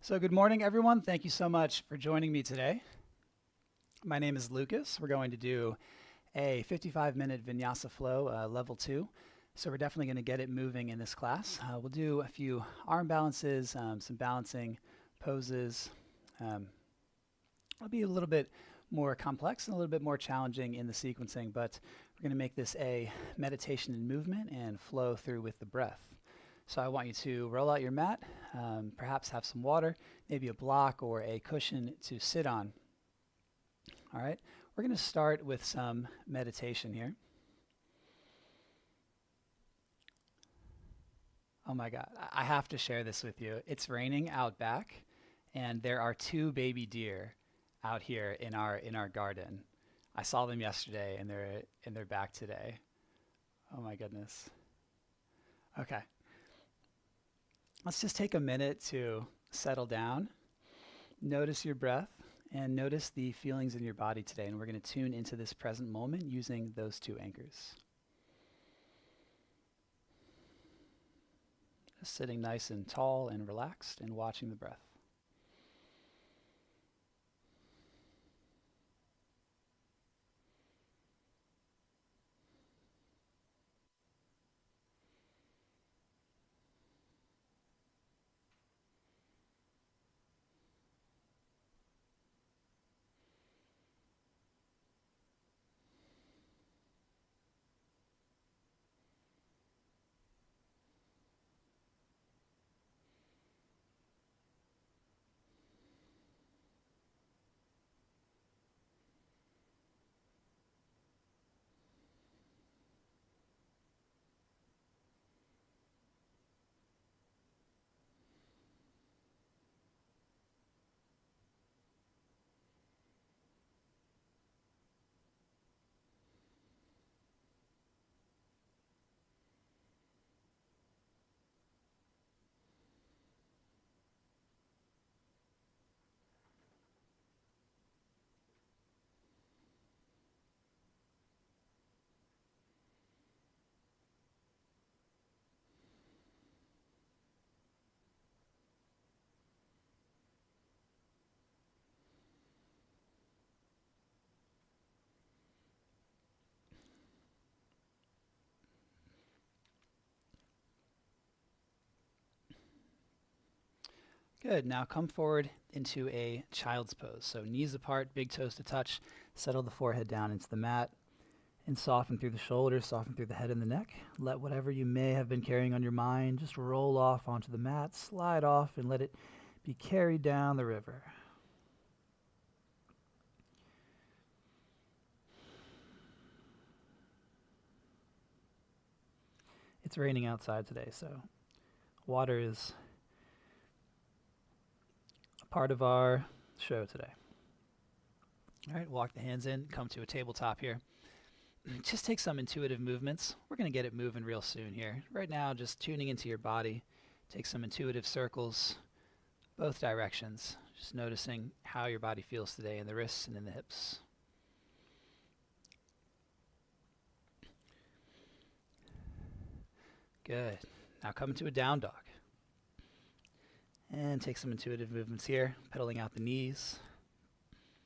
So good morning, everyone. Thank you so much for joining me today. My name is Lucas. We're going to do a 55-minute vinyasa flow, level 2. So we're definitely going to get it moving in this class. We'll do a few arm balances, some balancing poses. It'll be a little bit more complex and a little bit more challenging in the sequencing, but we're going to make this a meditation and movement and flow through with the breath. So I want you to roll out your mat, perhaps have some water, maybe a block or a cushion to sit on. All right, we're going to start with some meditation here. Oh my God, I have to share this with you. It's raining out back, and there are 2 baby deer out here in our garden. I saw them yesterday, and they're back today. Oh my goodness. Okay. Let's just take a minute to settle down, notice your breath, and notice the feelings in your body today. And we're going to tune into this present moment using those 2 anchors. Just sitting nice and tall and relaxed and watching the breath. Good. Now come forward into a child's pose. So knees apart, big toes to touch. Settle the forehead down into the mat and soften through the shoulders, soften through the head and the neck. Let whatever you may have been carrying on your mind just roll off onto the mat, slide off, and let it be carried down the river. It's raining outside today, so water is part of our show today. All right, walk the hands in, come to a tabletop here. Just take some intuitive movements. We're going to get it moving real soon here. Right now, just tuning into your body. Take some intuitive circles, both directions. Just noticing how your body feels today in the wrists and in the hips. Good. Now come into a down dog. And take some intuitive movements here, pedaling out the knees,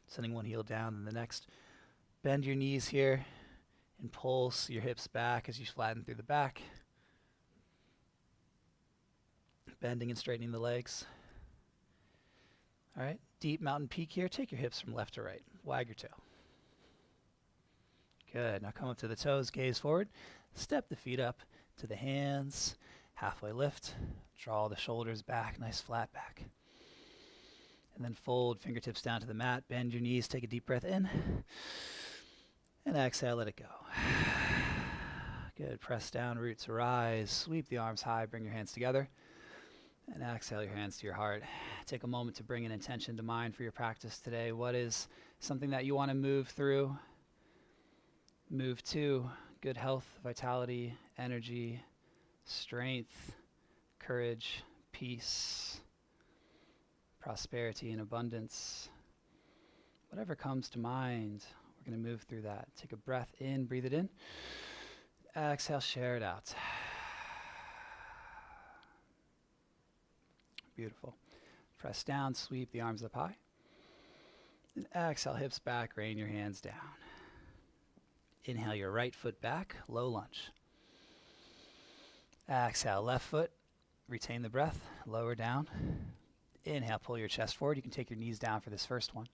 sending one heel down and the next. Bend your knees here and pulse your hips back as you flatten through the back. Bending and straightening the legs. All right, deep mountain peak here. Take your hips from left to right. Wag your tail. Good. Now come up to the toes, gaze forward. Step the feet up to the hands. Halfway lift. Draw the shoulders back, nice flat back. And then fold fingertips down to the mat. Bend your knees, take a deep breath in. And exhale, let it go. Good. Press down, roots rise. Sweep the arms high, bring your hands together. And exhale your hands to your heart. Take a moment to bring an intention to mind for your practice today. What is something that you want to move through? Move to good health, vitality, energy, strength, courage, peace, prosperity, and abundance. Whatever comes to mind, we're going to move through that. Take a breath in, breathe it in. Exhale, share it out. Beautiful. Press down, sweep the arms up high. And exhale, hips back, rain your hands down. Inhale your right foot back, low lunge. Exhale, left foot, retain the breath, lower down. Inhale, pull your chest forward. You can take your knees down for this first one.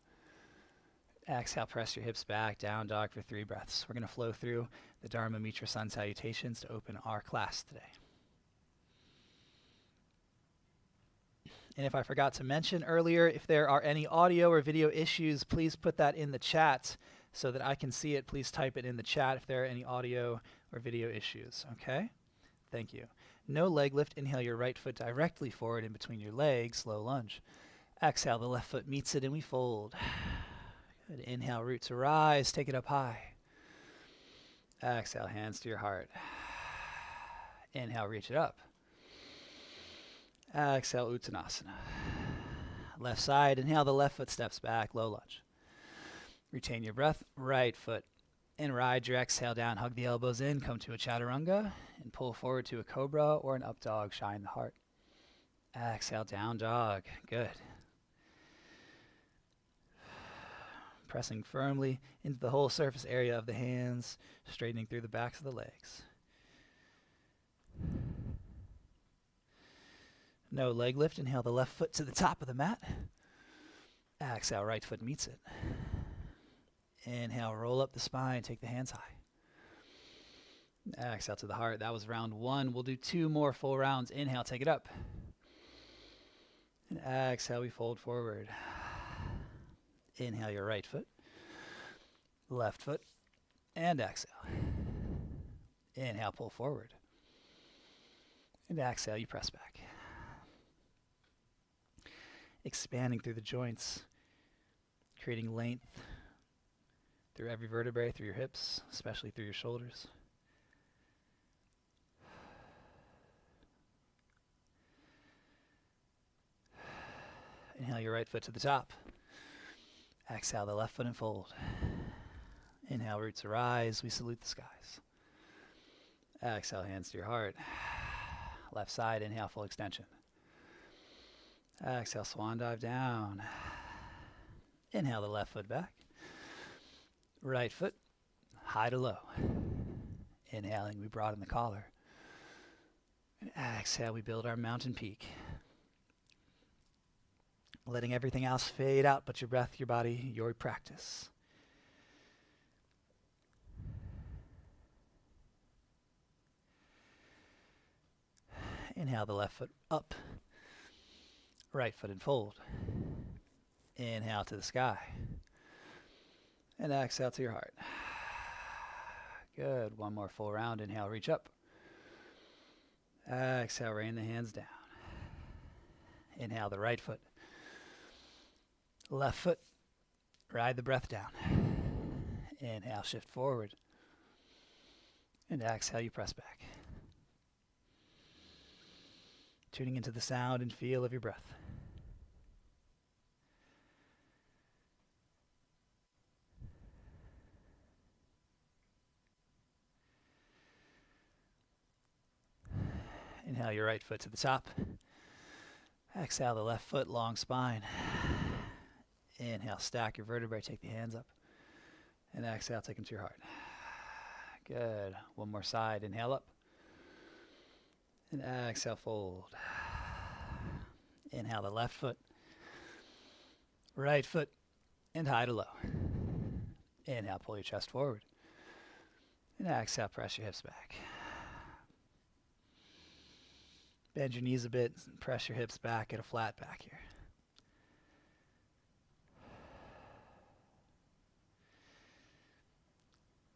Exhale, press your hips back, down dog for 3 breaths. We're going to flow through the Dharma Mitra Sun Salutations to open our class today. And if I forgot to mention earlier, if there are any audio or video issues, please put that in the chat so that I can see it. Please type it in the chat if there are any audio or video issues, okay? Thank you. No leg lift. Inhale your right foot directly forward in between your legs, low lunge. Exhale, the left foot meets it and we fold. Good. Inhale, root to rise, take it up high. Exhale, hands to your heart. Inhale, reach it up. Exhale, Uttanasana. Left side, inhale, the left foot steps back, low lunge. Retain your breath, right foot. And ride your exhale down, hug the elbows in, come to a chaturanga, and pull forward to a cobra or an up dog, shine the heart. Exhale, down dog, good. Pressing firmly into the whole surface area of the hands, straightening through the backs of the legs. No leg lift. Inhale the left foot to the top of the mat. Exhale, right foot meets it. Inhale, roll up the spine, take the hands high. Exhale to the heart. That was round 1. We'll do 2 more full rounds. Inhale, take it up. And exhale, we fold forward. Inhale your right foot, left foot, and exhale. Inhale, pull forward. And exhale, you press back. Expanding through the joints, creating length through every vertebrae, through your hips, especially through your shoulders. Inhale your right foot to the top. Exhale the left foot and fold. Inhale, roots to rise. We salute the skies. Exhale, hands to your heart. Left side, inhale, full extension. Exhale, swan dive down. Inhale the left foot back. Right foot, high to low. Inhaling, we broaden the collar. And exhale, we build our mountain peak. Letting everything else fade out but your breath, your body, your practice. Inhale the left foot up. Right foot and fold. Inhale to the sky. And exhale to your heart. Good. One more full round. Inhale, reach up. Exhale, rain the hands down. Inhale the right foot. Left foot. Ride the breath down. Inhale, shift forward. And exhale, you press back. Tuning into the sound and feel of your breath. Inhale your right foot to the top. Exhale the left foot, long spine. Inhale, stack your vertebrae, take the hands up. And exhale, take them to your heart. Good. One more side. Inhale up. And exhale, fold. Inhale the left foot. Right foot. And high to low. Inhale, pull your chest forward. And exhale, press your hips back. Bend your knees a bit, press your hips back, get a flat back here.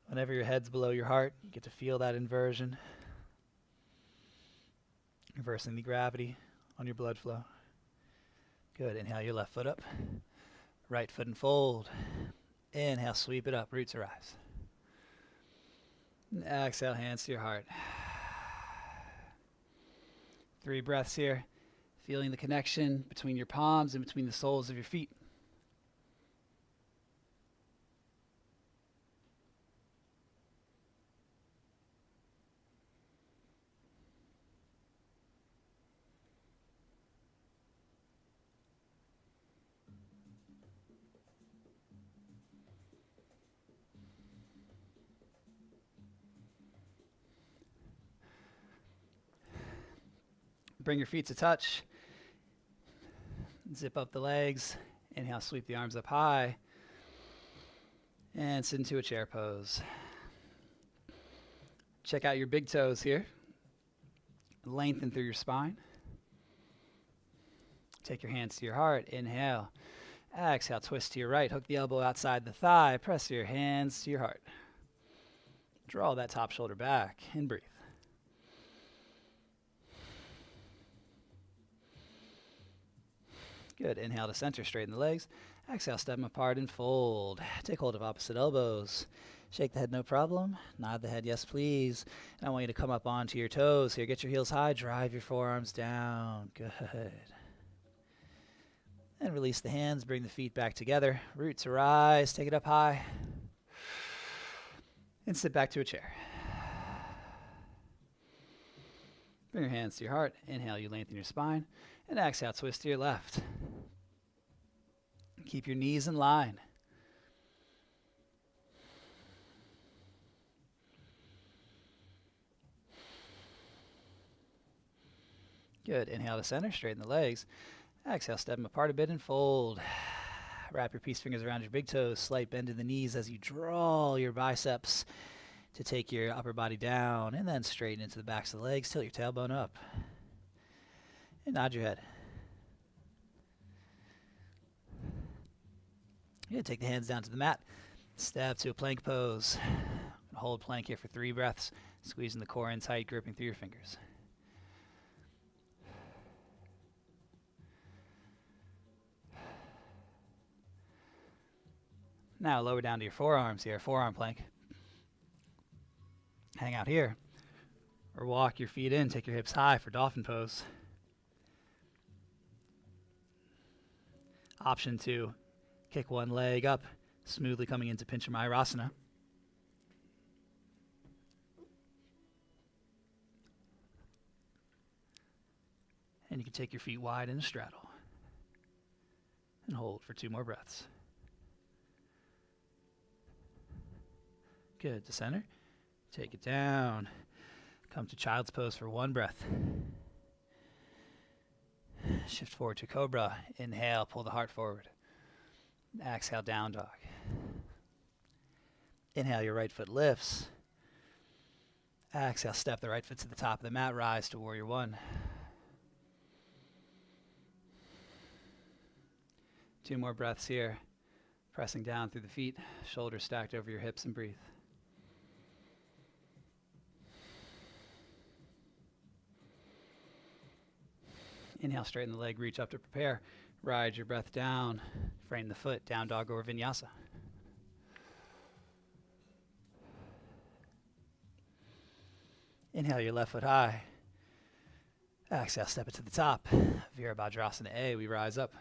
Whenever your head's below your heart, you get to feel that inversion. Reversing the gravity on your blood flow. Good. Inhale your left foot up. Right foot and fold. Inhale, sweep it up, roots arise. And exhale, hands to your heart. 3 breaths here, feeling the connection between your palms and between the soles of your feet. Bring your feet to touch. Zip up the legs. Inhale, sweep the arms up high. And sit into a chair pose. Check out your big toes here. Lengthen through your spine. Take your hands to your heart. Inhale. Exhale, twist to your right. Hook the elbow outside the thigh. Press your hands to your heart. Draw that top shoulder back and breathe. Good. Inhale to center. Straighten the legs. Exhale, step them apart and fold. Take hold of opposite elbows. Shake the head, no problem. Nod the head, yes, please. And I want you to come up onto your toes here. Get your heels high. Drive your forearms down. Good. And release the hands. Bring the feet back together. Root to rise. Take it up high. And sit back to a chair. Bring your hands to your heart. Inhale, you lengthen your spine. And exhale, twist to your left. Keep your knees in line. Good. Inhale to center. Straighten the legs. Exhale, step them apart a bit and fold. Wrap your peace fingers around your big toes. Slight bend in the knees as you draw your biceps to take your upper body down. And then straighten into the backs of the legs. Tilt your tailbone up. And nod your head. You're going to take the hands down to the mat. Step to a plank pose. Hold plank here for 3 breaths. Squeezing the core in tight, gripping through your fingers. Now lower down to your forearms here, forearm plank. Hang out here. Or walk your feet in, take your hips high for dolphin pose. Option 2, kick one leg up, smoothly coming into Pinchamayurasana. And you can take your feet wide in a straddle. And hold for 2 more breaths. Good. To center. Take it down. Come to child's pose for 1 breath. Shift forward to cobra. Inhale, pull the heart forward. Exhale, down dog. Inhale, your right foot lifts. Exhale, step the right foot to the top of the mat. Rise to warrior 1. 2 more breaths here. Pressing down through the feet. Shoulders stacked over your hips and breathe. Inhale, straighten the leg, reach up to prepare. Ride your breath down. Frame the foot, down dog or vinyasa. Inhale, your left foot high. Exhale, step it to the top. Virabhadrasana A, we rise up.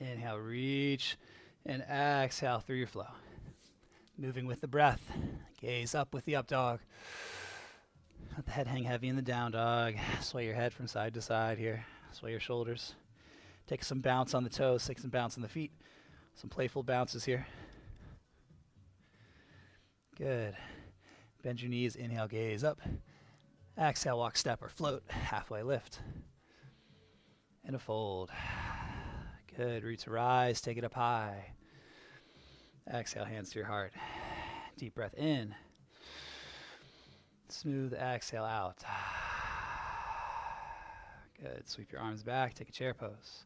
Inhale, reach, and exhale through your flow. Moving with the breath. Gaze up with the up dog. Let the head hang heavy in the down dog. Sway your head from side to side here. Sway your shoulders. Take some bounce on the toes, take some bounce on the feet. Some playful bounces here. Good. Bend your knees, inhale, gaze up. Exhale, walk, step, or float. Halfway lift. And a fold. Good. Root to rise. Take it up high. Exhale, hands to your heart. Deep breath in. Smooth exhale out. Good. Sweep your arms back. Take a chair pose.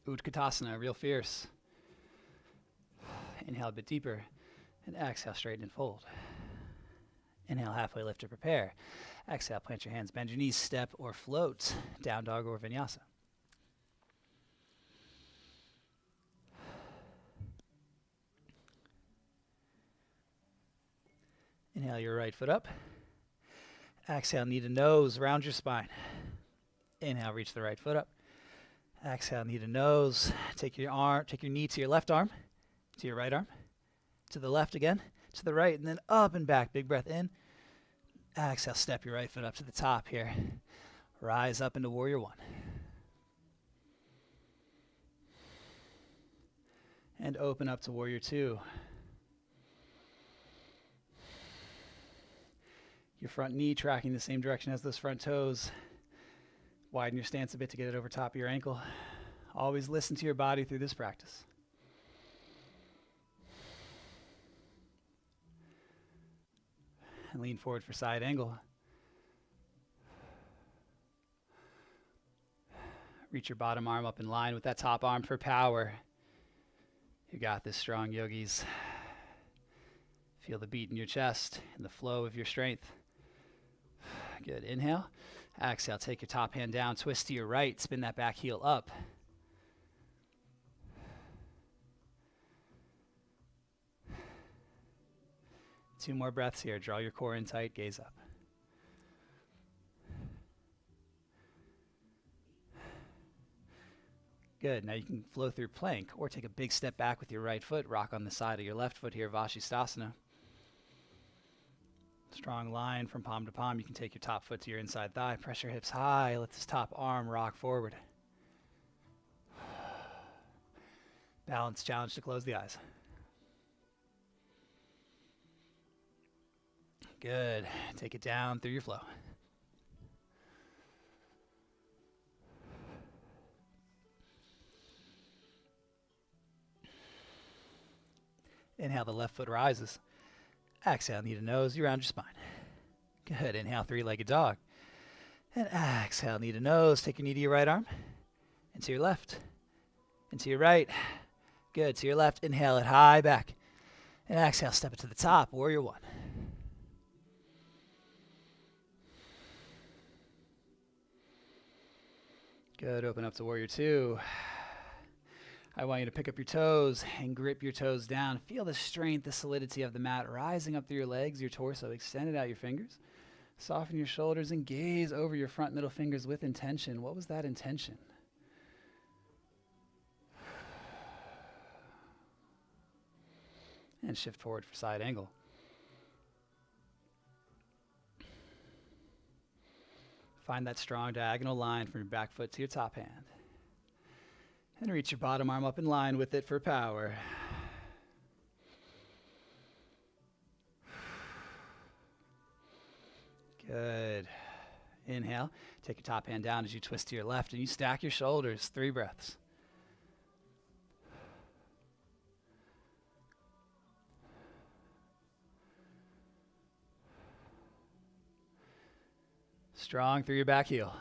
Utkatasana, real fierce. Inhale a bit deeper. And exhale, straighten and fold. Inhale, halfway lift to prepare. Exhale, plant your hands, bend your knees, step or float. Down dog or vinyasa. Inhale your right foot up. Exhale, knee to nose, round your spine. Inhale, reach the right foot up. Exhale, knee to nose. Take your knee to your left arm, to your right arm, to the left again, to the right, and then up and back. Big breath in. Exhale, step your right foot up to the top here. Rise up into warrior one. And open up to warrior two. Your front knee tracking the same direction as those front toes. Widen your stance a bit to get it over top of your ankle. Always listen to your body through this practice. And lean forward for side angle. Reach your bottom arm up in line with that top arm for power. You got this, strong yogis. Feel the beat in your chest and the flow of your strength. Good. Inhale. Exhale. Take your top hand down. Twist to your right. Spin that back heel up. Two more breaths here. Draw your core in tight. Gaze up. Good. Now you can flow through plank or take a big step back with your right foot. Rock on the side of your left foot here. Vashisthasana. Strong line from palm to palm. You can take your top foot to your inside thigh. Press your hips high. Let this top arm rock forward. Balance challenge to close the eyes. Good. Take it down through your flow. Inhale, the left foot rises. Exhale, knee to nose, you round your spine. Good. Inhale, three-legged dog. And exhale, knee to nose. Take your knee to your right arm. And to your left. And to your right. Good. To your left. Inhale it high back. And exhale, step it to the top. Warrior one. Good. Open up to warrior two. I want you to pick up your toes and grip your toes down. Feel the strength, the solidity of the mat rising up through your legs, your torso. Extend it out your fingers. Soften your shoulders and gaze over your front middle fingers with intention. What was that intention? And shift forward for side angle. Find that strong diagonal line from your back foot to your top hand. And reach your bottom arm up in line with it for power. Good. Inhale. Take your top hand down as you twist to your left and you stack your shoulders. 3 breaths. Strong through your back heel.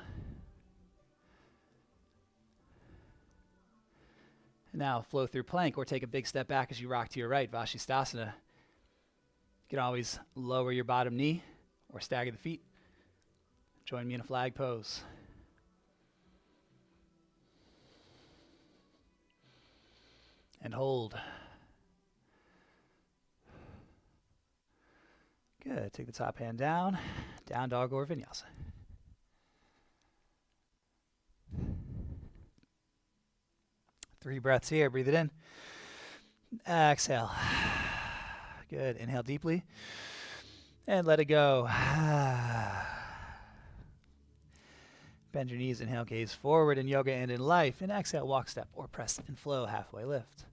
Now flow through plank or take a big step back as you rock to your right, Vashisthasana. You can always lower your bottom knee or stagger the feet. Join me in a flag pose. And hold. Good. Take the top hand down. Down dog or vinyasa. Three breaths here. Breathe it in. Exhale. Good. Inhale deeply. And let it go. Bend your knees. Inhale, gaze forward in yoga and in life. And exhale, walk, step, or press and flow. Halfway lift.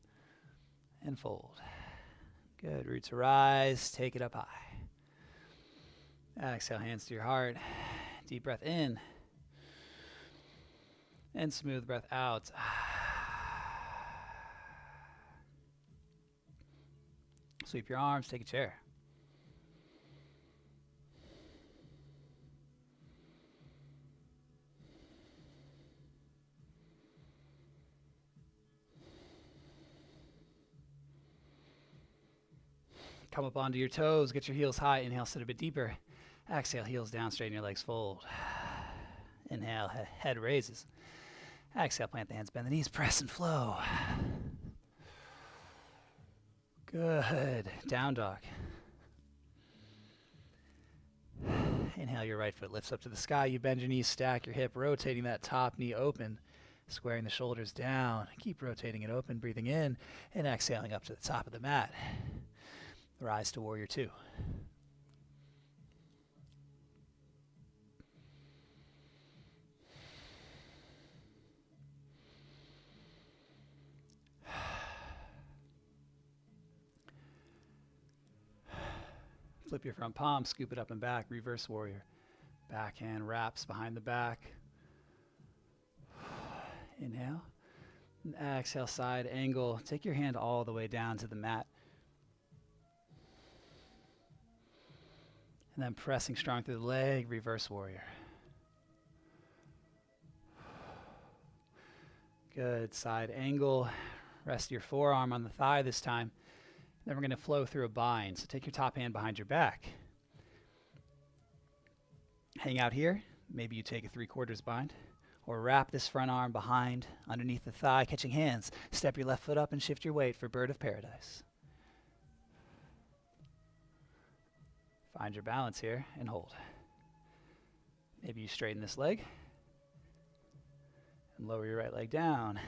And fold. Good. Root to rise. Take it up high. Exhale, hands to your heart. Deep breath in. And smooth breath out. Sweep your arms, take a chair. Come up onto your toes, get your heels high. Inhale, sit a bit deeper. Exhale, heels down, straighten your legs, fold. Inhale, head raises. Exhale, plant the hands, bend the knees, press and flow. Good. Down dog. Inhale, your right foot lifts up to the sky. You bend your knees, stack your hip, rotating that top knee open, squaring the shoulders down. Keep rotating it open, breathing in, and exhaling up to the top of the mat. Rise to warrior two. Flip your front palm, scoop it up and back, reverse warrior. Backhand wraps behind the back. Inhale. And exhale, side angle. Take your hand all the way down to the mat. And then pressing strong through the leg, reverse warrior. Good, side angle. Rest your forearm on the thigh this time. Then we're going to flow through a bind. So take your top hand behind your back. Hang out here. Maybe you take a 3/4 bind. Or wrap this front arm behind, underneath the thigh, catching hands. Step your left foot up and shift your weight for bird of paradise. Find your balance here and hold. Maybe you straighten this leg and lower your right leg down.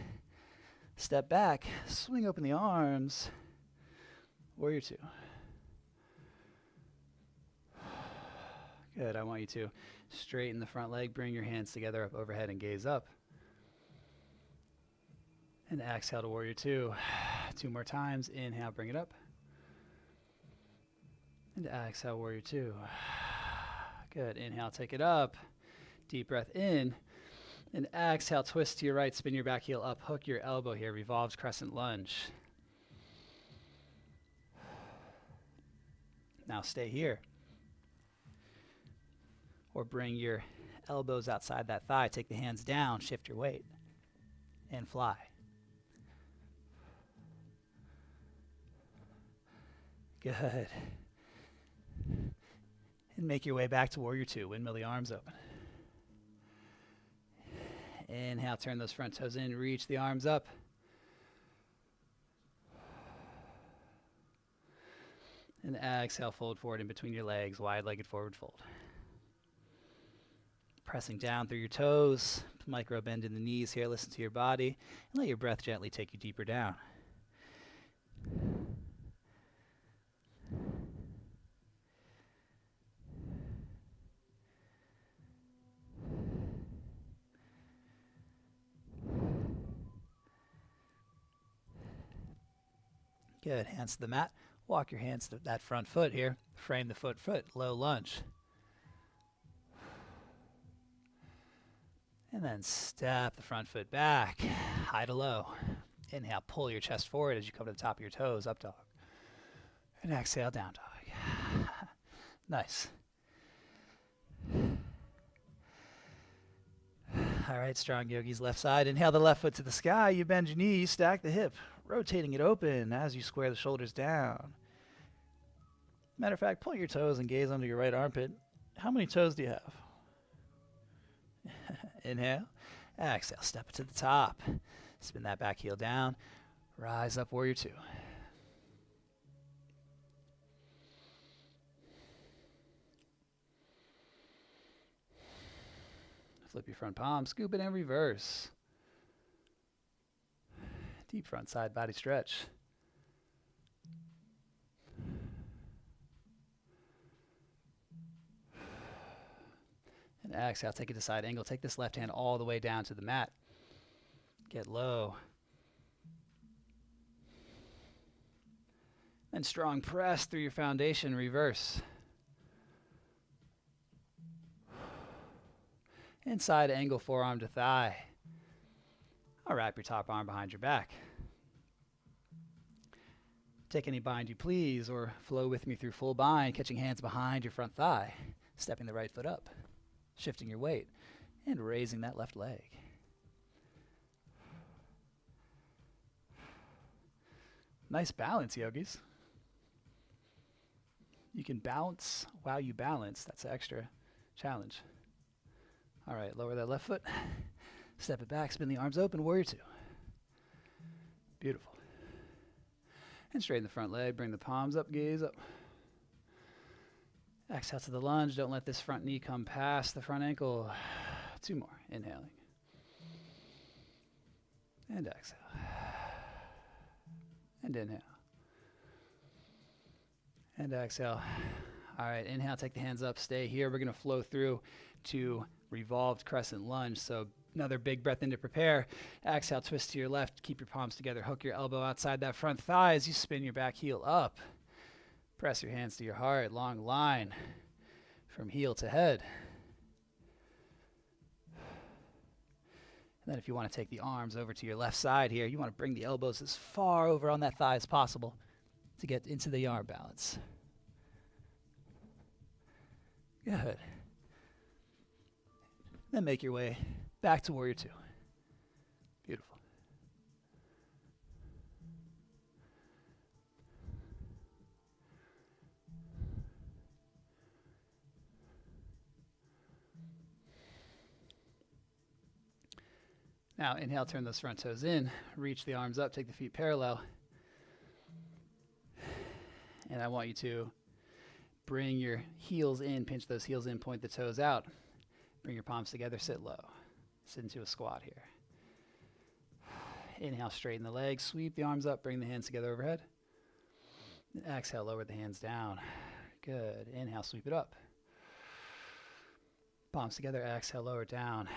Step back, swing open the arms. Warrior two. Good, I want you to straighten the front leg, bring your hands together up overhead and gaze up. And exhale to warrior two. 2 more times, inhale, bring it up. And exhale, warrior two. Good, inhale, take it up. Deep breath in. And exhale, twist to your right, spin your back heel up, hook your elbow here, revolves crescent lunge. Now stay here. Or bring your elbows outside that thigh, take the hands down, shift your weight, and fly. Good. And make your way back to warrior two, windmill the arms open. Inhale, turn those front toes in, reach the arms up. And exhale, fold forward in between your legs, wide-legged forward fold. Pressing down through your toes, micro bend in the knees here, listen to your body, and let your breath gently take you deeper down. Good, hands to the mat. Walk your hands to that front foot here. Frame the foot, low lunge. And then step the front foot back, high to low. Inhale, pull your chest forward as you come to the top of your toes, up dog. And exhale, down dog. Nice. All right, strong yogis, left side. Inhale the left foot to the sky. You bend your knee, you stack the hip, rotating it open as you square the shoulders down. Matter of fact, point your toes and gaze under your right armpit. How many toes do you have? Inhale, exhale, step it to the top. Spin that back heel down. Rise up, warrior two. Flip your front palm, scoop it and reverse. Deep front side body stretch. And exhale, take it to side angle. Take this left hand all the way down to the mat. Get low. And strong press through your foundation, reverse. And side angle, forearm to thigh. I'll wrap your top arm behind your back. Take any bind you please, or flow with me through full bind, catching hands behind your front thigh, stepping the right foot up, shifting your weight, and raising that left leg. Nice balance, yogis. You can bounce while you balance. That's an extra challenge. All right, lower that left foot. Step it back, spin the arms open, warrior two. Beautiful. And straighten the front leg, bring the palms up, gaze up. Exhale to the lunge. Don't let this front knee come past the front ankle. 2 more, inhaling. And exhale. And inhale. And exhale. All right, inhale, take the hands up, stay here. We're going to flow through to revolved crescent lunge. So another big breath in to prepare. Exhale, twist to your left. Keep your palms together. Hook your elbow outside that front thigh as you spin your back heel up. Press your hands to your heart, long line from heel to head. And then if you want to take the arms over to your left side here, you want to bring the elbows as far over on that thigh as possible to get into the arm balance. Good. Then make your way back to warrior two. Beautiful. Now inhale, turn those front toes in, reach the arms up, take the feet parallel. And I want you to bring your heels in, pinch those heels in, point the toes out. Bring your palms together, sit low. Sit into a squat here. Inhale, straighten the legs, sweep the arms up, bring the hands together overhead. And exhale, lower the hands down. Good. Inhale, sweep it up. Palms together, exhale, lower it down.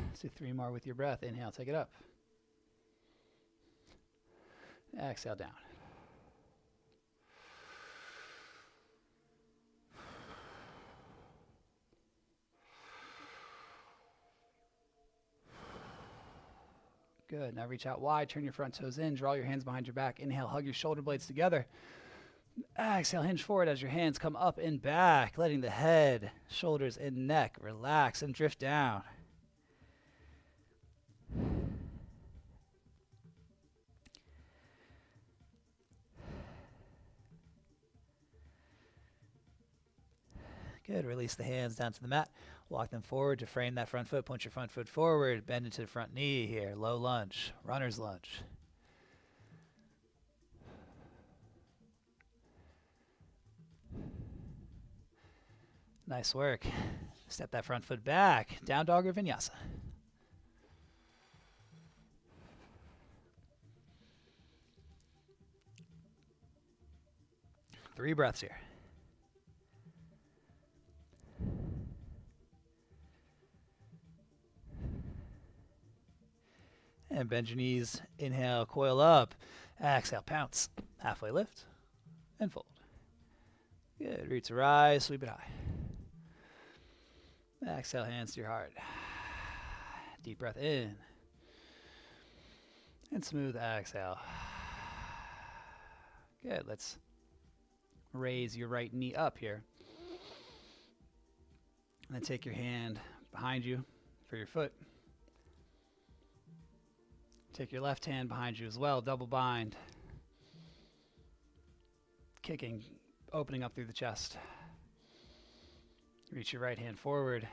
Let's do 3 more with your breath. Inhale, take it up. Exhale, down. Good. Now reach out wide, turn your front toes in, draw your hands behind your back. Inhale, hug your shoulder blades together. Exhale, hinge forward as your hands come up and back, letting the head, shoulders, and neck relax and drift down. Good. Release the hands down to the mat. Walk them forward to frame that front foot. Point your front foot forward. Bend into the front knee here. Low lunge. Runner's lunge. Nice work. Step that front foot back. Down dog or vinyasa. Three breaths here. And bend your knees. Inhale, coil up. Exhale, pounce. Halfway lift and fold. Good. Reach to rise, sweep it high. Exhale, hands to your heart. Deep breath in. And smooth exhale. Good. Let's raise your right knee up here. And then take your hand behind you for your foot. Take your left hand behind you as well. Double bind. Kicking, opening up through the chest. Reach your right hand forward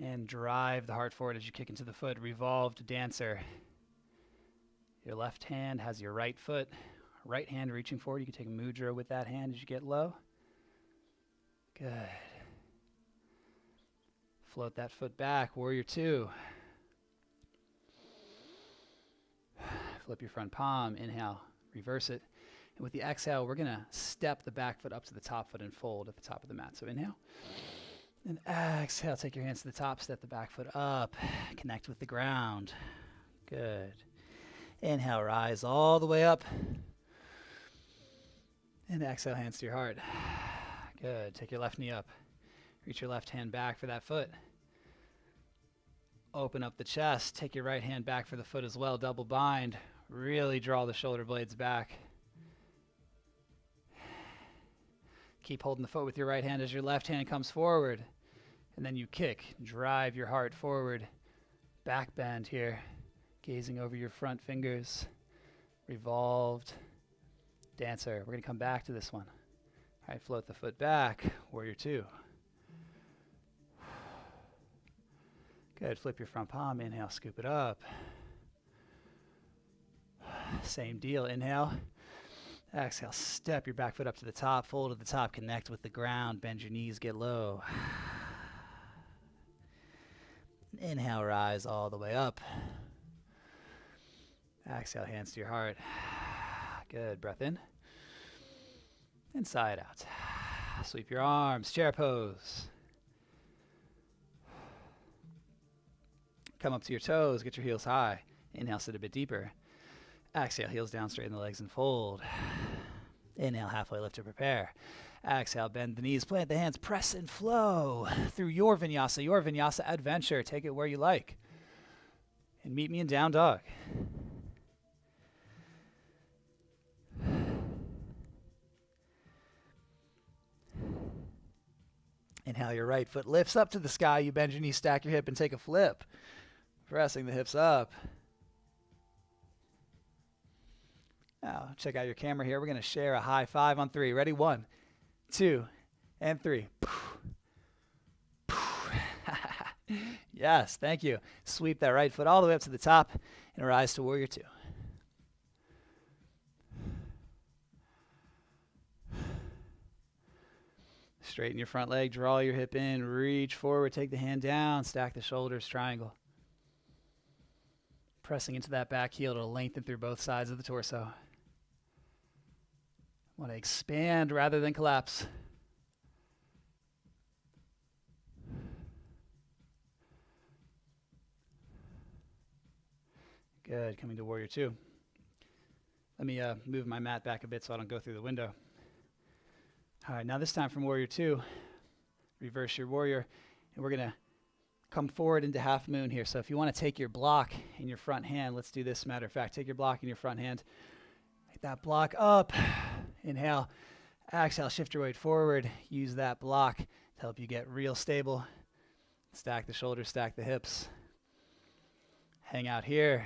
and drive the heart forward as you kick into the foot. Revolved dancer. Your left hand has your right foot. Right hand reaching forward. You can take a mudra with that hand as you get low. Good. Float that foot back. Warrior two. Flip your front palm. Inhale. Reverse it. And with the exhale, we're going to step the back foot up to the top foot and fold at the top of the mat. So inhale. And exhale. Take your hands to the top. Step the back foot up. Connect with the ground. Good. Inhale. Rise all the way up. And exhale. Hands to your heart. Good. Take your left knee up. Reach your left hand back for that foot. Open up the chest. Take your right hand back for the foot as well. Double bind. Really draw the shoulder blades back. Keep holding the foot with your right hand as your left hand comes forward. And then you kick. Drive your heart forward. Back bend here. Gazing over your front fingers. Revolved dancer. We're going to come back to this one. All right, float the foot back. Warrior two. Good. Flip your front palm. Inhale, scoop it up. Same deal. Inhale. Exhale. Step your back foot up to the top. Fold to the top. Connect with the ground. Bend your knees. Get low. Inhale. Rise all the way up. Exhale. Hands to your heart. Good. Breath in. And side out. Sweep your arms. Chair pose. Come up to your toes. Get your heels high. Inhale, sit a bit deeper. Exhale, heels down, straighten the legs and fold. Inhale, halfway lift to prepare. Exhale, bend the knees, plant the hands, press and flow through your vinyasa adventure. Take it where you like. And meet me in down dog. Inhale, your right foot lifts up to the sky. You bend your knee, stack your hip, and take a flip. Pressing the hips up. Now, check out your camera here. We're going to share a high five on 3. Ready? 1, 2, and 3. Yes, thank you. Sweep that right foot all the way up to the top and rise to warrior 2. Straighten your front leg, draw your hip in, reach forward, take the hand down, stack the shoulders, triangle. Pressing into that back heel to lengthen through both sides of the torso. Want to expand rather than collapse. Good, coming to warrior 2. Let me move my mat back a bit so I don't go through the window. All right, now this time from warrior 2, reverse your warrior, and we're going to come forward into half moon here. So if you want to take your block in your front hand, let's do this, matter of fact. Take your block in your front hand. Take that block up. Inhale. Exhale, shift your weight forward. Use that block to help you get real stable. Stack the shoulders, stack the hips. Hang out here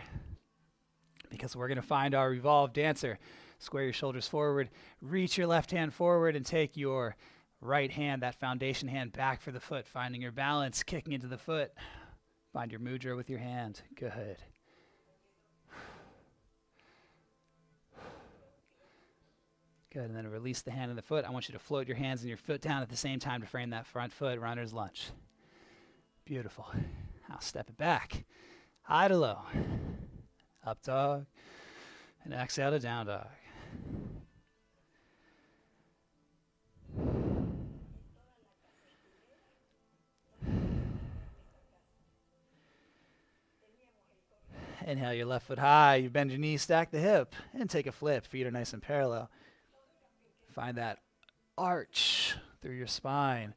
because we're going to find our revolved dancer. Square your shoulders forward. Reach your left hand forward and take your right hand, that foundation hand, back for the foot. Finding your balance, kicking into the foot. Find your mudra with your hand. Good. Good, and then release the hand and the foot. I want you to float your hands and your foot down at the same time to frame that front foot, runner's lunge. Beautiful. Now step it back. High to low. Up dog. And exhale to down dog. Inhale your left foot high. You bend your knee, stack the hip, and take a flip. Feet are nice and parallel. Find that arch through your spine.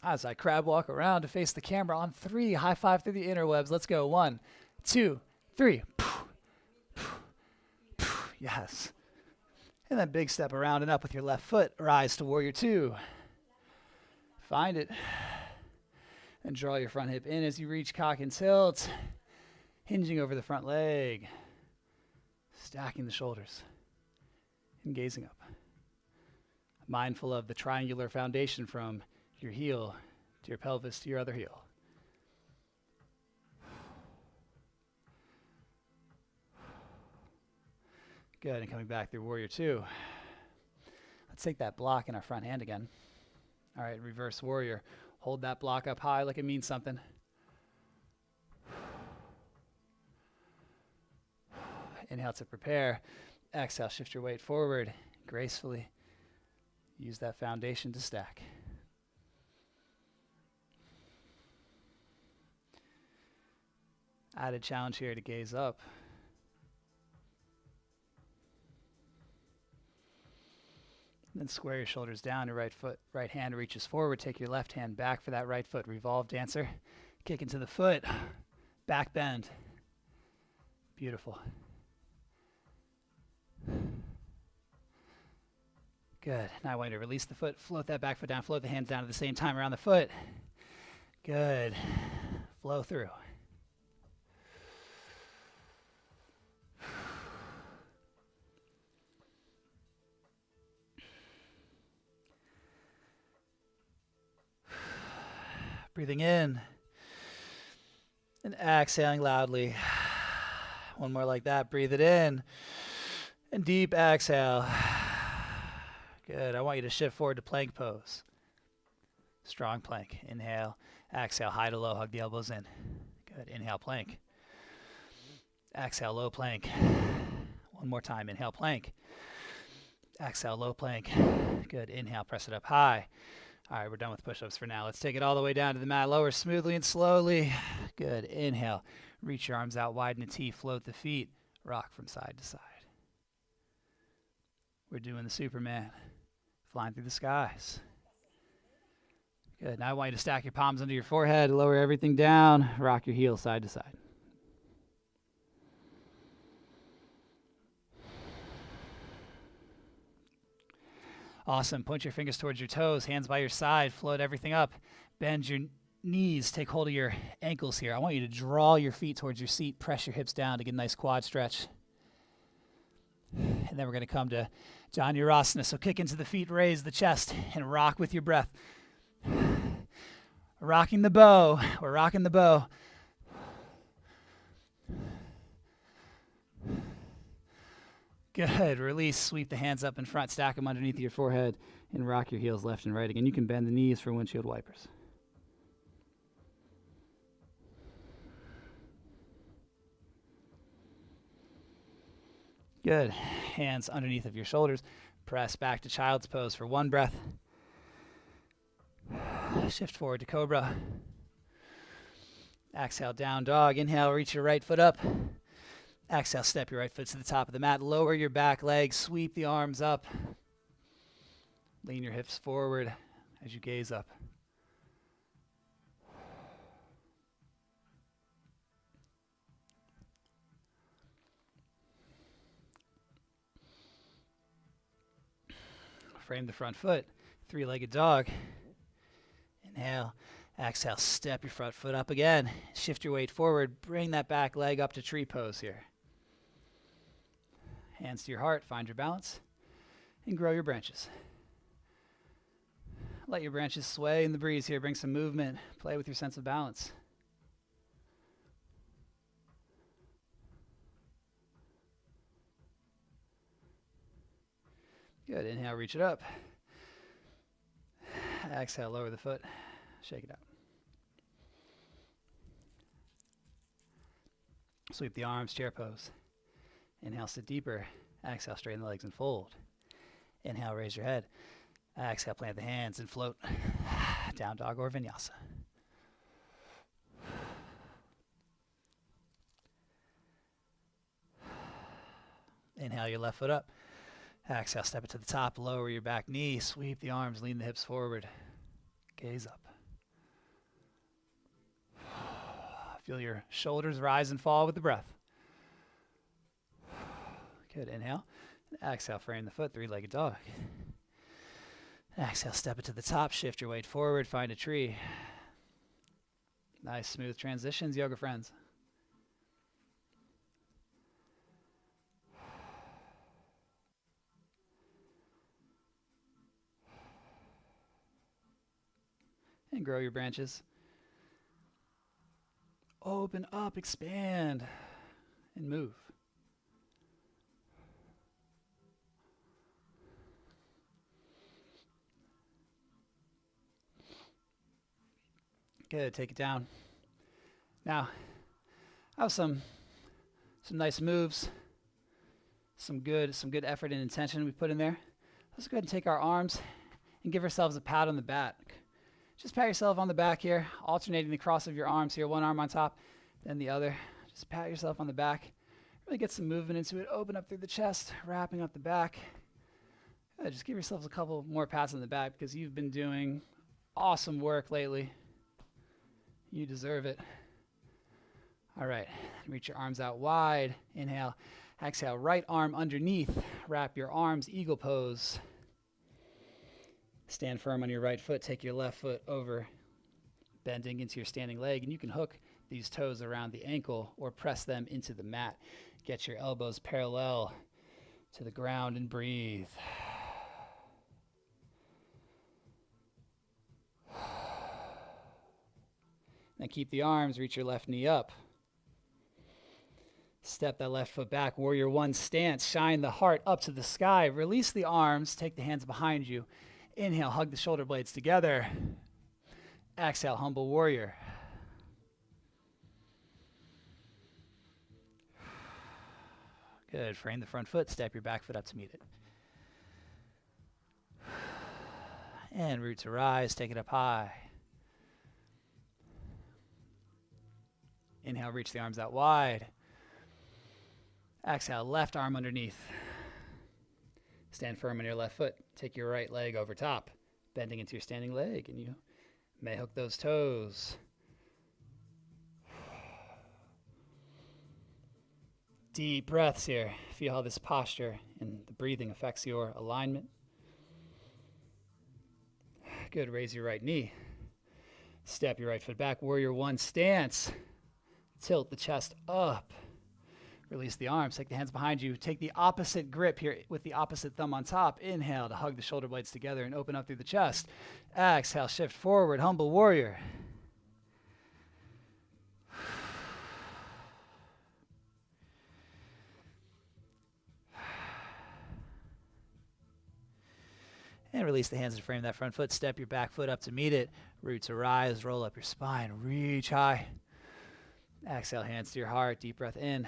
As I crab walk around to face the camera on 3, high five through the interwebs. Let's go. 1, 2, 3. Yes. And then big step around and up with your left foot. Rise to warrior 2. Find it. And draw your front hip in as you reach cock and tilt. Hinging over the front leg. Stacking the shoulders. And gazing up. Mindful of the triangular foundation from your heel to your pelvis to your other heel. Good, and coming back through warrior 2. Let's take that block in our front hand again. All right, reverse warrior. Hold that block up high like it means something. Inhale to prepare. Exhale, shift your weight forward gracefully. Use that foundation to stack. Added challenge here to gaze up. Then square your shoulders down. Your right hand reaches forward. Take your left hand back for that right foot. Revolve dancer. Kick into the foot. Back bend. Beautiful. Good. Now I want you to release the foot. Float that back foot down. Float the hands down at the same time around the foot. Good. Flow through. Breathing in and exhaling loudly. One more like that. Breathe it in and deep exhale. Good. I want you to shift forward to plank pose. Strong plank. Inhale. Exhale. High to low. Hug the elbows in. Good. Inhale, plank. Exhale, low plank. One more time. Inhale, plank. Exhale, low plank. Good. Inhale, press it up high. All right, we're done with push-ups for now. Let's take it all the way down to the mat. Lower smoothly and slowly. Good. Inhale. Reach your arms out, widen a T. Float the feet. Rock from side to side. We're doing the Superman, flying through the skies. Good. Now I want you to stack your palms under your forehead, lower everything down, rock your heels side to side. Awesome. Point your fingers towards your toes, hands by your side, float everything up. Bend your knees, take hold of your ankles here. I want you to draw your feet towards your seat, press your hips down to get a nice quad stretch. And then we're going to come to Dhanurasana. So kick into the feet, raise the chest, and rock with your breath. Rocking the bow. We're rocking the bow. Good. Release. Sweep the hands up in front. Stack them underneath your forehead and rock your heels left and right. Again, you can bend the knees for windshield wipers. Good. Hands underneath of your shoulders. Press back to child's pose for one breath. Shift forward to cobra. Exhale, down dog. Inhale, reach your right foot up. Exhale, step your right foot to the top of the mat. Lower your back leg. Sweep the arms up. Lean your hips forward as you gaze up. Frame the front foot. Three-legged dog. Inhale. Exhale, step your front foot up again. Shift your weight forward. Bring that back leg up to tree pose here. Hands to your heart. Find your balance. And grow your branches. Let your branches sway in the breeze here. Bring some movement. Play with your sense of balance. Good. Inhale, reach it up. Exhale, lower the foot. Shake it out. Sweep the arms, chair pose. Inhale, sit deeper. Exhale, straighten the legs and fold. Inhale, raise your head. Exhale, plant the hands and float. Down dog or vinyasa. Inhale your left foot up. Exhale, step it to the top, lower your back knee, sweep the arms, lean the hips forward, gaze up. Feel your shoulders rise and fall with the breath. Good, inhale. Exhale, frame the foot, three-legged dog. Exhale, step it to the top, shift your weight forward, find a tree. Nice, smooth transitions, yoga friends. And grow your branches. Open up, expand, and move. Good, take it down. Now, I have some nice moves, some good effort and intention we put in there. Let's go ahead and take our arms and give ourselves a pat on the back. Just pat yourself on the back here, alternating the cross of your arms here, one arm on top, then the other. Just pat yourself on the back. Really get some movement into it. Open up through the chest, wrapping up the back. Just give yourselves a couple more pats on the back because you've been doing awesome work lately. You deserve it. All right, reach your arms out wide. Inhale, exhale, right arm underneath. Wrap your arms, eagle pose. Stand firm on your right foot. Take your left foot over, bending into your standing leg. And you can hook these toes around the ankle or press them into the mat. Get your elbows parallel to the ground and breathe. Then keep the arms, reach your left knee up. Step that left foot back, warrior one stance. Shine the heart up to the sky. Release the arms, take the hands behind you. Inhale, hug the shoulder blades together. Exhale, humble warrior. Good, frame the front foot, step your back foot up to meet it. And root to rise, take it up high. Inhale, reach the arms out wide. Exhale, left arm underneath. Stand firm on your left foot. Take your right leg over top, bending into your standing leg, and you may hook those toes. Deep breaths here. Feel how this posture and the breathing affects your alignment. Good. Raise your right knee. Step your right foot back. Warrior one stance. Tilt the chest up. Release the arms. Take the hands behind you. Take the opposite grip here with the opposite thumb on top. Inhale to hug the shoulder blades together and open up through the chest. Exhale, shift forward. Humble warrior. And release the hands to frame that front foot. Step your back foot up to meet it. Root to rise. Roll up your spine. Reach high. Exhale, hands to your heart. Deep breath in.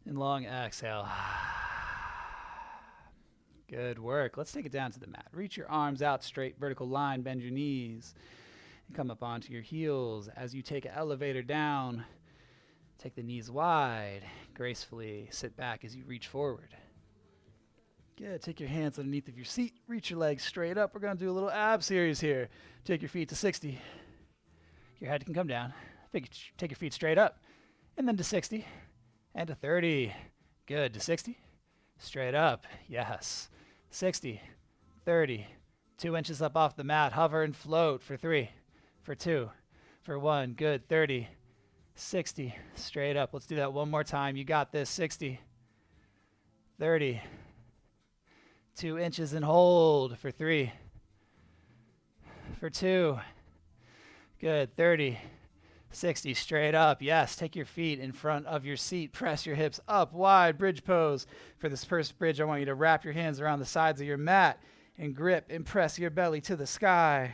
And long exhale. Good work. Let's take it down to the mat. Reach your arms out straight, vertical line. Bend your knees. And come up onto your heels. As you take an elevator down, take the knees wide. Gracefully sit back as you reach forward. Good. Take your hands underneath of your seat. Reach your legs straight up. We're going to do a little ab series here. Take your feet to 60. Your head can come down. Take your feet straight up. And then to 60. And to 30. Good. To 60. Straight up. Yes. 60. 30. 2 inches up off the mat. Hover and float for 3. For 2. For 1. Good. 30. 60. Straight up. Let's do that one more time. You got this. 60. 30. 2 inches and hold for 3. For 2. Good. 30. 60. Straight up. Yes. Take your feet in front of your seat. Press your hips up wide. Bridge pose. For this first bridge, I want you to wrap your hands around the sides of your mat and grip and press your belly to the sky.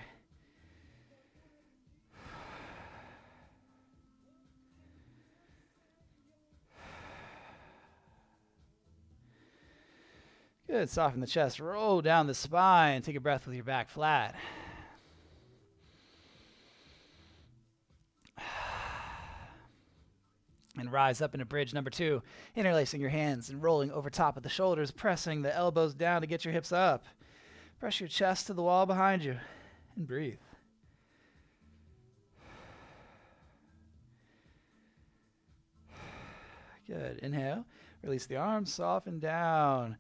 Good. Soften the chest. Roll down the spine. Take a breath with your back flat. And rise up into bridge number 2. Interlacing your hands and rolling over top of the shoulders. Pressing the elbows down to get your hips up. Press your chest to the wall behind you. And breathe. Good. Inhale. Release the arms. Soften down.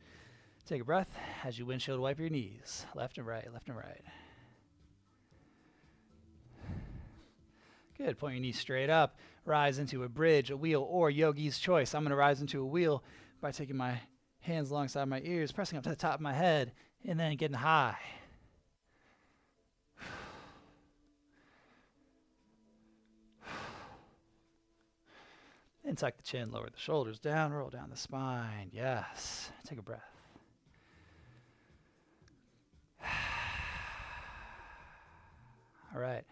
Take a breath as you windshield wipe your knees. Left and right, left and right. Good. Point your knees straight up. Rise into a bridge, a wheel, or yogi's choice. I'm going to rise into a wheel by taking my hands alongside my ears, pressing up to the top of my head, and then getting high. And tuck the chin, lower the shoulders down, roll down the spine. Yes. Take a breath. All right.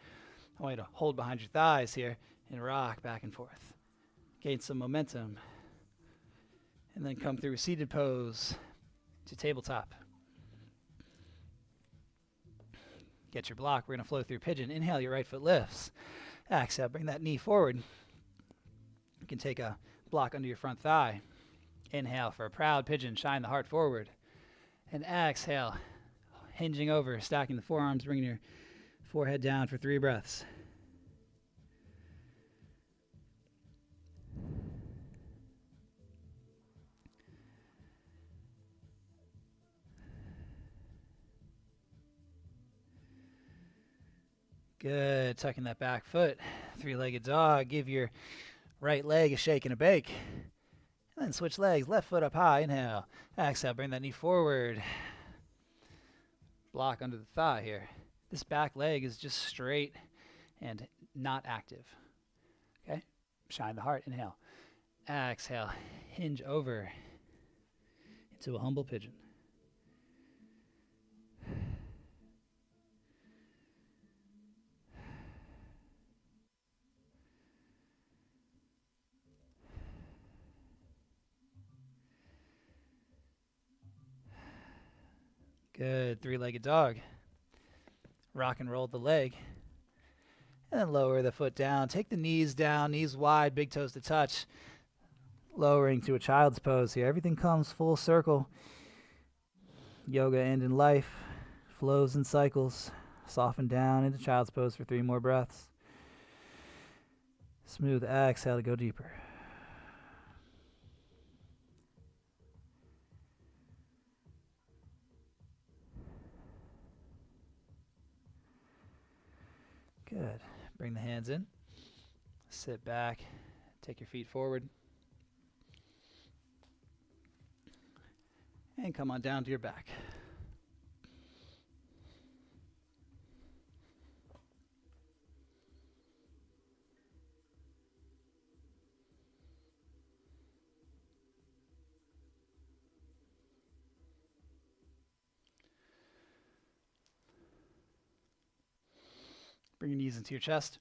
I want you to hold behind your thighs here and rock back and forth. Gain some momentum. And then come through a seated pose to tabletop. Get your block. We're going to flow through pigeon. Inhale, your right foot lifts. Exhale, bring that knee forward. You can take a block under your front thigh. Inhale for a proud pigeon. Shine the heart forward. And exhale, hinging over, stacking the forearms, bringing your forehead down for 3 breaths. Good. Tucking that back foot. 3-legged dog. Give your right leg a shake and a bake. And then switch legs. Left foot up high. Inhale. Exhale. Bring that knee forward. Block under the thigh here. This back leg is just straight and not active. Okay? Shine the heart. Inhale. Exhale. Hinge over into a humble pigeon. Good. 3-legged dog. Rock and roll the leg. And then lower the foot down. Take the knees down, knees wide, big toes to touch. Lowering to a child's pose here. Everything comes full circle. Yoga and in life flows and cycles. Soften down into child's pose for 3 more breaths. Smooth exhale to go deeper. Good. Bring the hands in. Sit back. Take your feet forward. And come on down to your back. Bring your knees into your chest.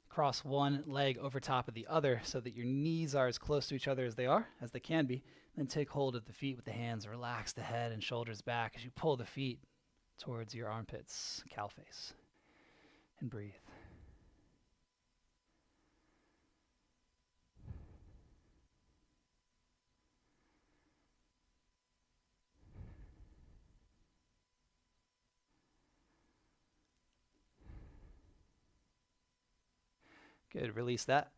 Cross one leg over top of the other so that your knees are as close to each other as they can be. Then take hold of the feet with the hands. Relax the head and shoulders back as you pull the feet towards your armpits, cow face. And breathe. Good. Release that.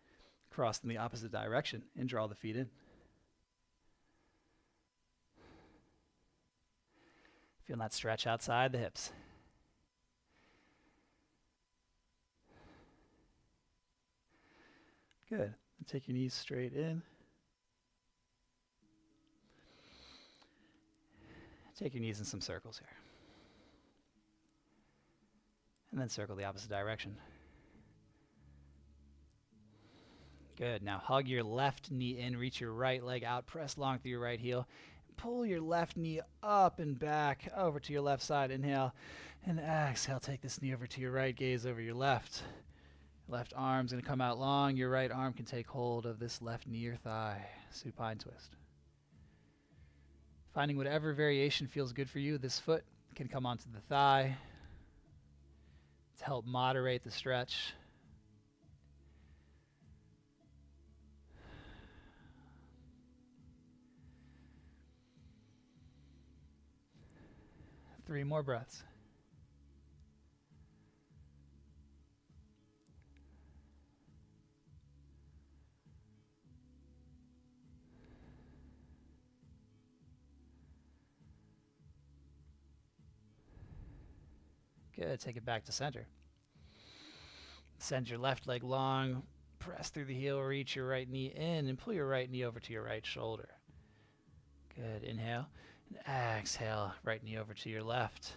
Cross in the opposite direction and draw the feet in. Feel that stretch outside the hips. Good. And take your knees straight in. Take your knees in some circles here. And then circle the opposite direction. Good. Now hug your left knee in, reach your right leg out, press long through your right heel. Pull your left knee up and back over to your left side. Inhale and exhale. Take this knee over to your right, gaze over your left. Left arm's going to come out long. Your right arm can take hold of this left knee or thigh. Supine twist. Finding whatever variation feels good for you. This foot can come onto the thigh to help moderate the stretch. Three more breaths. Good. Take it back to center. Send your left leg long. Press through the heel. Reach your right knee in and pull your right knee over to your right shoulder. Good. Inhale. And exhale. Right knee over to your left.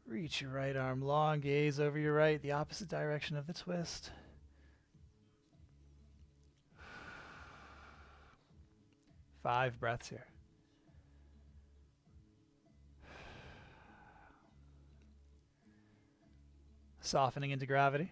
Reach your right arm long. Gaze over your right, the opposite direction of the twist. Five breaths here. Softening into gravity.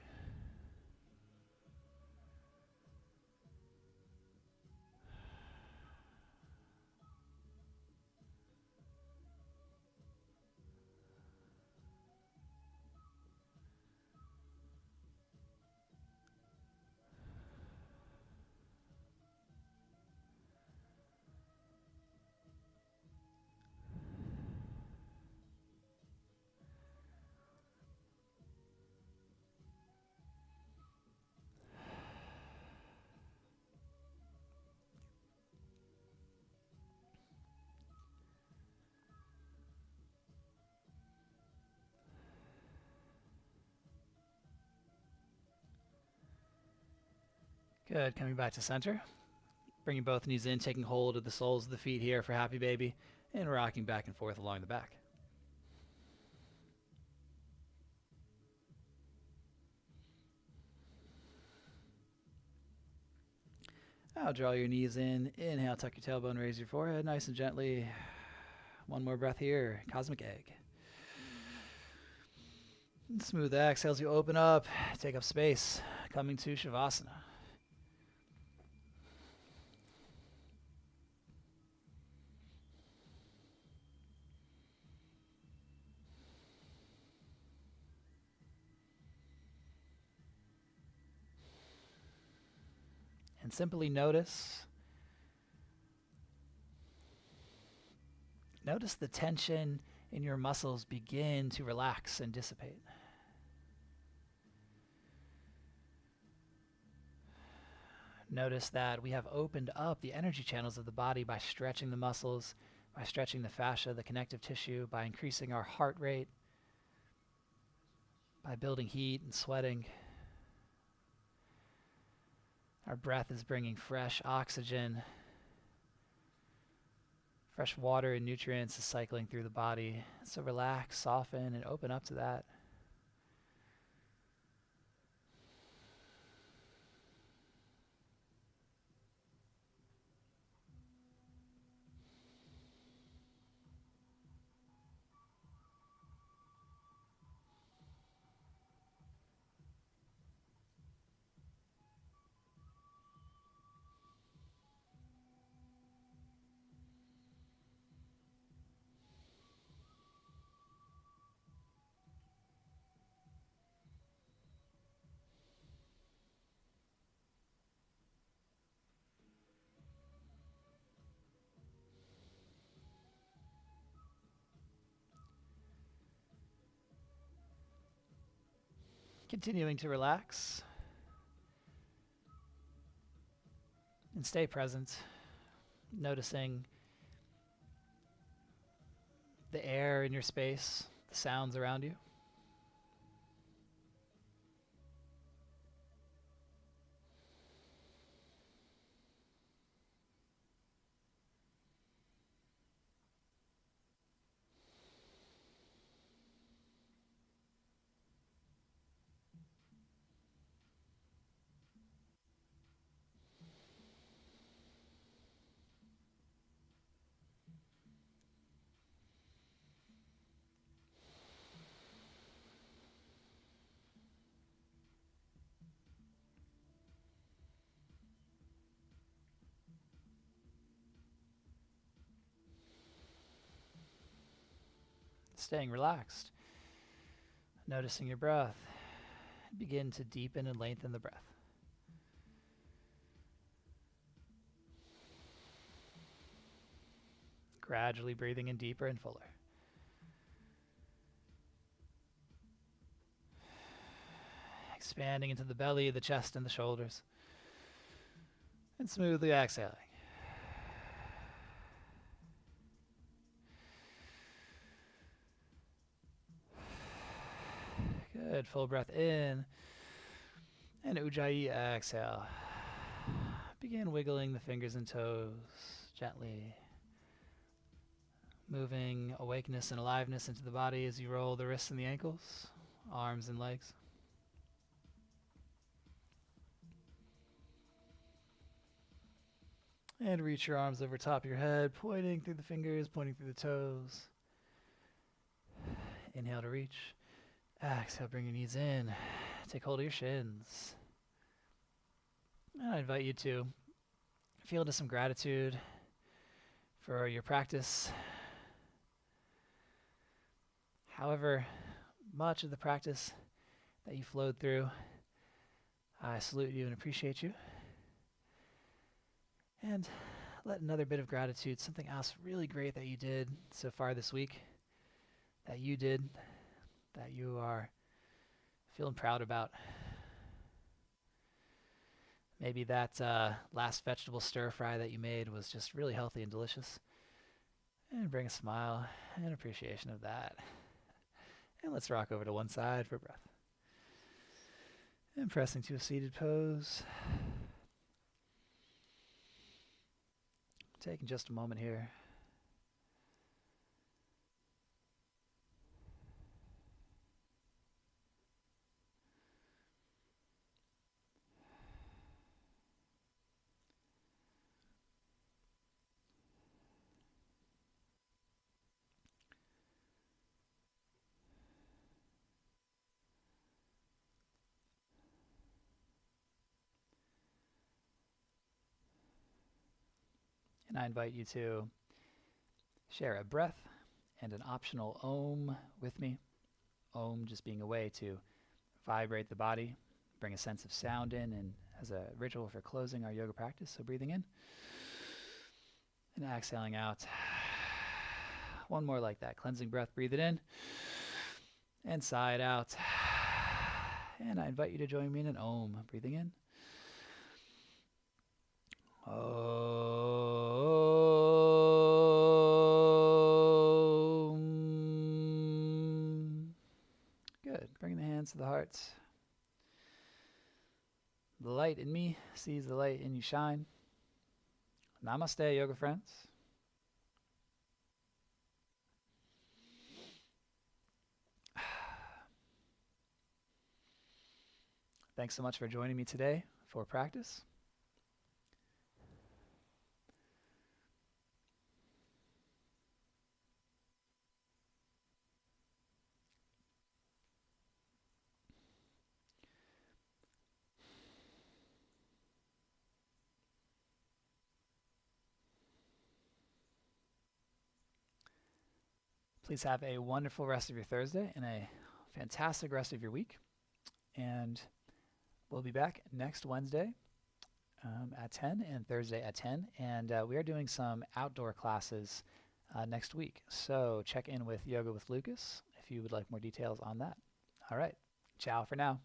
Good. Coming back to center. Bringing both knees in, taking hold of the soles of the feet here for happy baby, and rocking back and forth along the back. Now draw your knees in. Inhale, tuck your tailbone, raise your forehead nice and gently. One more breath here. Cosmic egg. And smooth exhales, you open up, take up space, coming to Shavasana. And simply notice Notice the tension in your muscles begin to relax and dissipate. Notice that we have opened up the energy channels of the body by stretching the muscles, by stretching the fascia, the connective tissue, by increasing our heart rate, by building heat and sweating. Our breath is bringing fresh oxygen. Fresh water and nutrients is cycling through the body. So relax, soften, and open up to that. Continuing to relax and stay present, noticing the air in your space, the sounds around you. Staying relaxed, noticing your breath. Begin to deepen and lengthen the breath. Gradually breathing in deeper and fuller. Expanding into the belly, the chest, and the shoulders. And smoothly exhaling. Good. Full breath in. And Ujjayi, exhale. Begin wiggling the fingers and toes gently. Moving awakeness and aliveness into the body as you roll the wrists and the ankles, arms and legs. And reach your arms over top of your head, pointing through the fingers, pointing through the toes. Inhale to reach. Exhale, bring your knees in. Take hold of your shins. And I invite you to feel into some gratitude for your practice. However much of the practice that you flowed through, I salute you and appreciate you. And let another bit of gratitude, something else really great that you did so far this week, that you are feeling proud about. Maybe that last vegetable stir fry that you made was just really healthy and delicious. And bring a smile and appreciation of that. And let's rock over to one side for breath. And pressing to a seated pose. Taking just a moment here. And I invite you to share a breath and an optional Om with me. Om just being a way to vibrate the body, bring a sense of sound in, and as a ritual for closing our yoga practice. So breathing in and exhaling out. One more like that. Cleansing breath. Breathe it in and sigh it out. And I invite you to join me in an Om. Breathing in. Om. Good. Bring the hands to the hearts. The light in me sees the light in you shine. Namaste, yoga friends. Thanks so much for joining me today for practice. Please have a wonderful rest of your Thursday and a fantastic rest of your week. And we'll be back next Wednesday at 10 and Thursday at 10. And we are doing some outdoor classes next week. So check in with Yoga with Lucas if you would like more details on that. All right. Ciao for now.